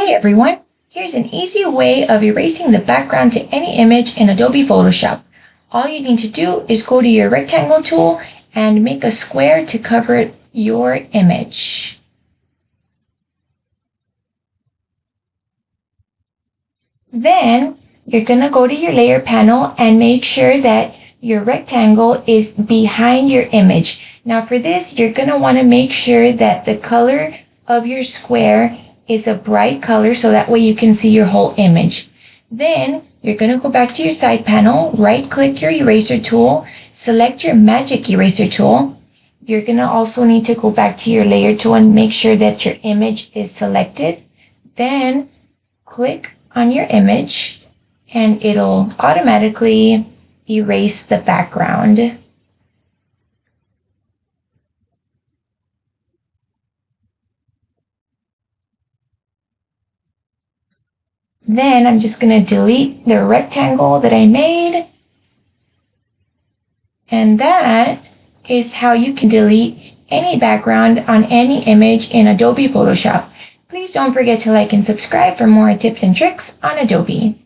Hey everyone! Here's an easy way of erasing the background to any image in Adobe Photoshop. All you need to do is go to your rectangle tool and make a square to cover your image. Then you're going to go to your layer panel and make sure that your rectangle is behind your image. Now for this, you're going to want to make sure that the color of your square is a bright color so that way you can see your whole image. Then you're going to go back to your side panel, right click your eraser tool, select your magic eraser tool. You're going to also need to go back to your layer tool and make sure that your image is selected. Then click on your image and it'll automatically erase the background. Then I'm just going to delete the rectangle that I made. And that is how you can delete any background on any image in Adobe Photoshop. Please don't forget to like and subscribe for more tips and tricks on Adobe.